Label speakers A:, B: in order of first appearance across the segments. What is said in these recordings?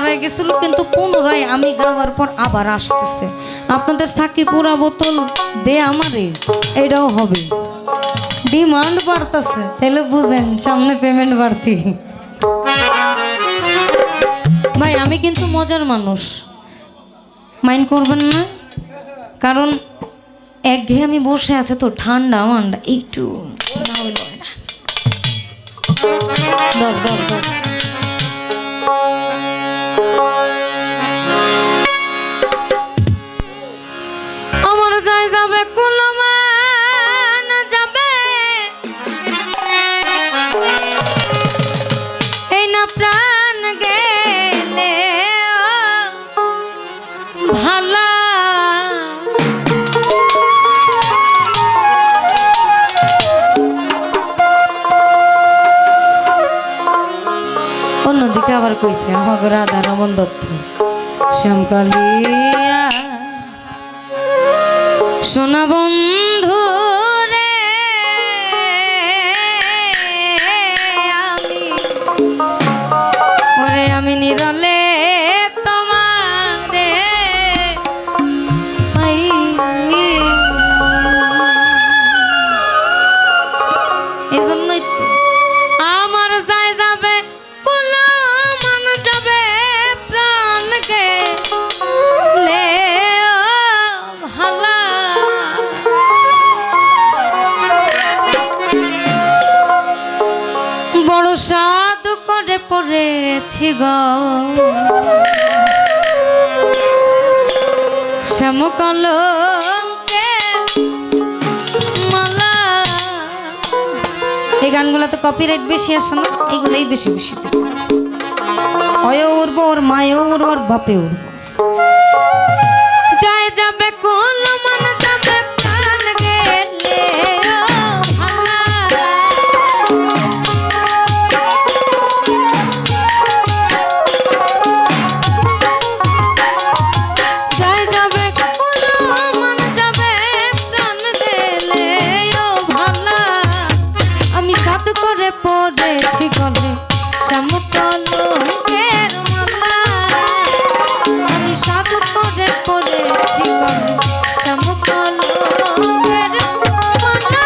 A: হারাই গেছিল, কিন্তু পুনরায় আমি গাওয়ার পর আবার আসতেছে। আপনাদের থাকি পুরা বোতল দে আমারে, এটাও হবে। ডিমান্ড বাড়তেছে, তাহলে বুঝেন সামনে পেমেন্ট বাড়তি। ভাই আমি কিন্তু মজার মানুষ, মাইন্ড করবেন না, কারণ একঘেয়ে আমি বসে আছে তো, ঠান্ডা মান্ডা একটু না হইল না। দর দর দর আমার যাই যাবে কুলমান যাবে, এই না প্রাণ গেলে ভালা। অন্যদিকে আবার কইছে আমাকে রাধা রমন দত্ত, শ্যামকালিয়া সোনা বন্ধু রে, আমি নিরলে তোমারে এই জন্যই তো আমার যাই যাবে কুলমান যাবে প্রাণ গেলে ভালা। বড় সাধু করে পড়েছি গো শ্যামকলঙ্কে মালা। এই গানগুলোতে কপিরাইট বেশি আসে না, এইগুলোই বেশি বেশি দেবে। অয়ও উড়বো, ওর মায়েও উড়বো, ওর বাপে উড়বো। যায় যাবে কুলমান যাবে প্রাণ গেলে পড়েছি গলে শ্যামকলঙ্কের মালা। আমি সাধু করে পড়েছি গলে শ্যামকলঙ্কের মালা।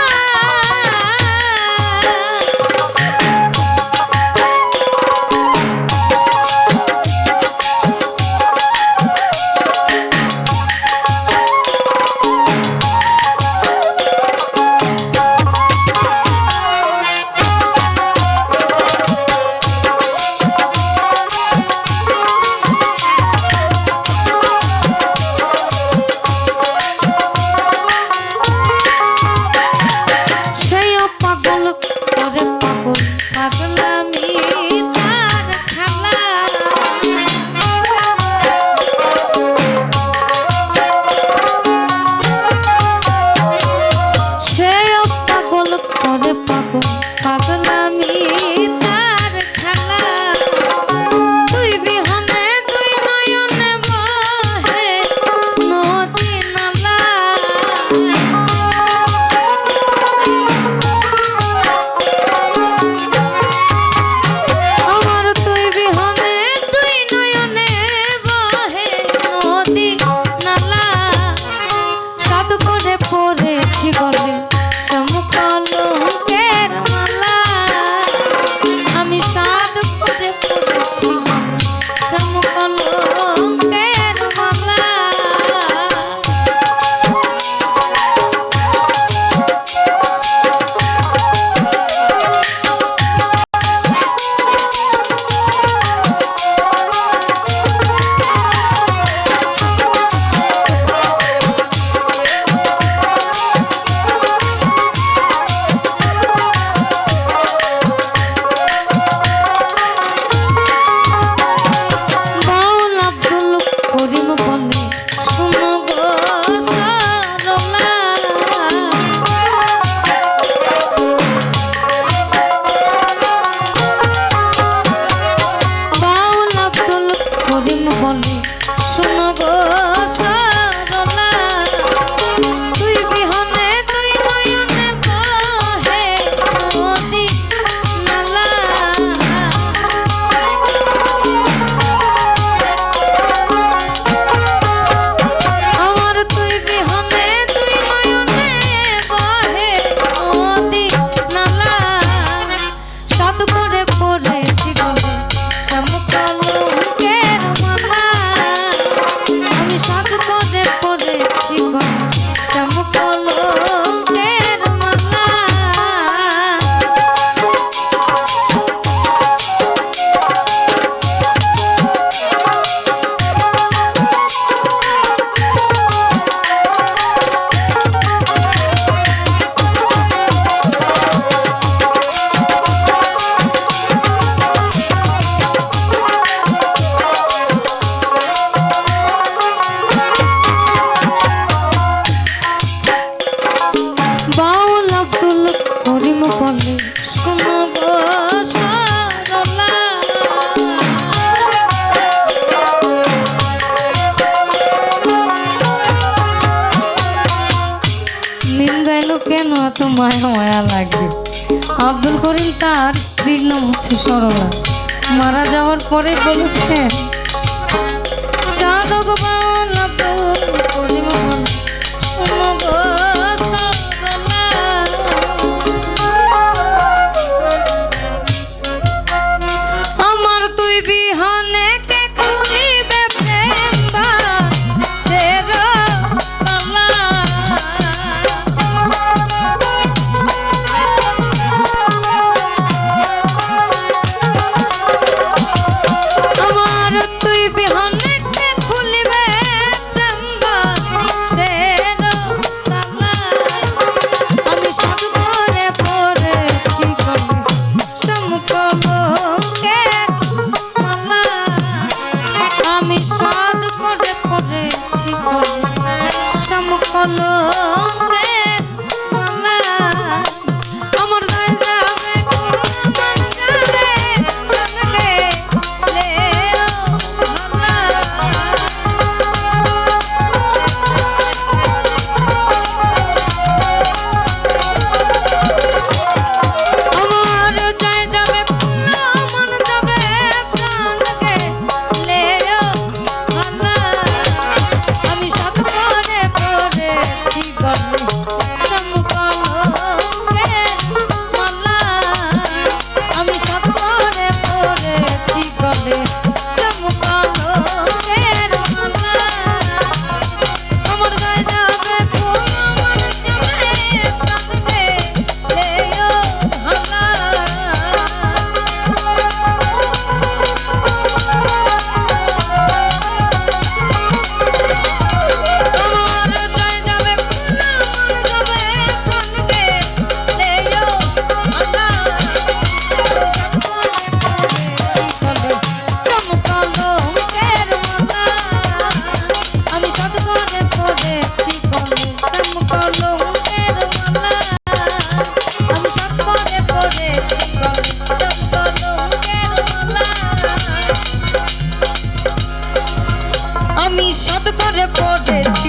A: মায়া মায়া লাগে। আব্দুল করিম তার স্ত্রীর নাম হচ্ছে সরলা। মারা যাওয়ার পরে বলেছেন সাধক বাউল আব্দুল করিম সমগো সরলা, আমার তুই বিহানে কে খুলিবে প্রেম বাসের তালা। আমার তুই বিহানে কে খুলিবে প্রেম বাসের তালা। আমি সাধু করে পড়েছি সমকলঙ্কের মালা, আমি সাধু করে পড়েছি সমকলঙ্কের মালা। আমার গায়ে যাবে কুরবান যাবে প্রাণে লেও ভালা। আমার জয় যাবে ফুলা মন যাবে প্রাণকে লেও ভালা। আমি সাধ করে পড়েছি গলে সমকলঙ্কের মালা, আমি সাধ করে পড়েছি গলে সমকলঙ্কের মালা। আমার গায়ে যাবে ফুলা মন যাবে প্রাণকে লেও ভালা। আমার জয় যাবে ফুলা মন যাবে প্রাণকে লেও ভালা। সমকলঙ্কের মালা, আমি সাধু করে পড়েছি গলে সমকলঙ্কের মালা, আমি সাধু করে পড়েছি গলে সমকলঙ্কের মালা। আমি সাধু করে পড়েছি